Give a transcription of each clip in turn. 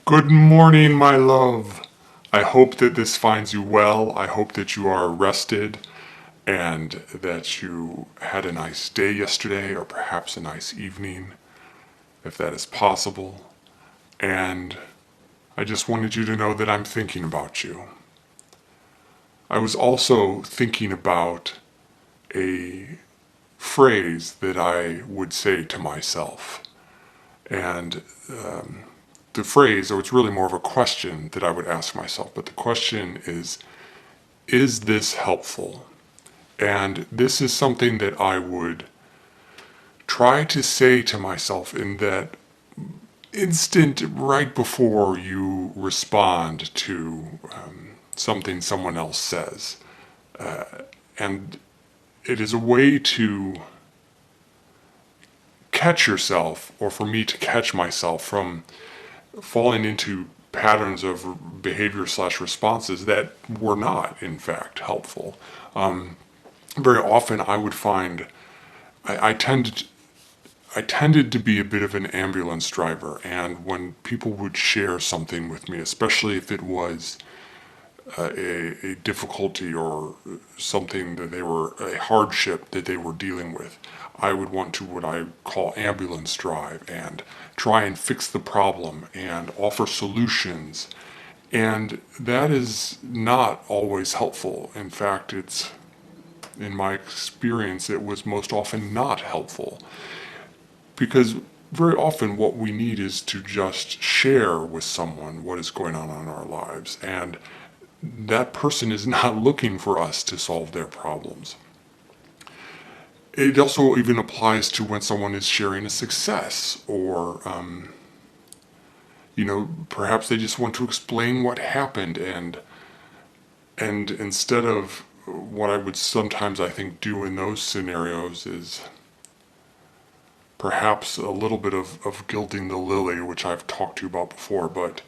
Good morning, my love. I hope that this finds you well. I hope that you are rested and that you had a nice day yesterday or perhaps a nice evening, if that is possible. And I just wanted you to know that I'm thinking about you. I was also thinking about a phrase that I would say to myself. And the phrase, or it's really more of a question that I would ask myself, but the question is this helpful? And this is something that I would try to say to myself in that instant right before you respond to something someone else says. And it is a way to catch yourself, or for me to catch myself from falling into patterns of behavior slash responses that were not, in fact, helpful. Very often I would find I tended to be a bit of an ambulance driver, and when people would share something with me, especially if it was a difficulty or something that they were a hardship that they were dealing with, I would want to what I call ambulance drive and try and fix the problem and offer solutions. And that is not always helpful. In fact, it's in my experience, it was most often not helpful because very often what we need is to just share with someone what is going on in our lives, and that person is not looking for us to solve their problems. It also even applies to when someone is sharing a success or perhaps they just want to explain what happened, and instead of what I would sometimes I think do in those scenarios is perhaps a little bit of gilding the lily, which I've talked to you about before, but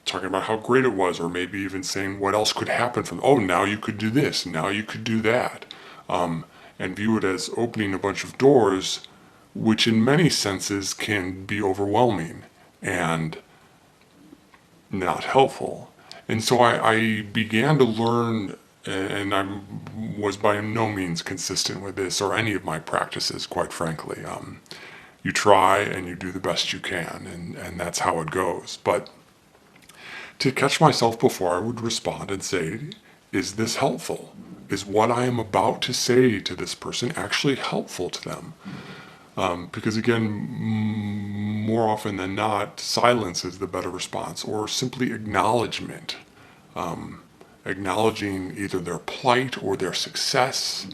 talking about how great it was, or maybe even saying what else could happen from, oh, now you could do this, now you could do that, and view it as opening a bunch of doors, which in many senses can be overwhelming and not helpful. And so I began to learn, and I was by no means consistent with this or any of my practices, quite frankly. You try and you do the best you can, and that's how it goes. But to catch myself before I would respond and say, is this helpful? Is what I am about to say to this person actually helpful to them? Because again, more often than not, silence is the better response, or simply acknowledgement. Acknowledging either their plight or their success,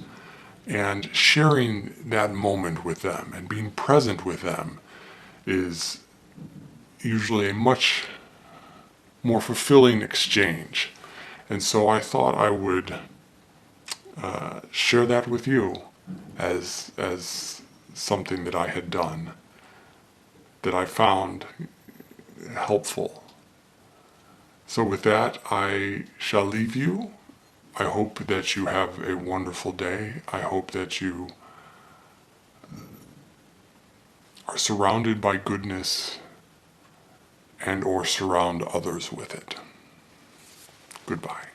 and sharing that moment with them and being present with them is usually a much more fulfilling exchange. And so I thought I would share that with you as something that I had done that I found helpful. So with that, I shall leave you. I hope that you have a wonderful day. I hope that you are surrounded by goodness and or surround others with it. Goodbye.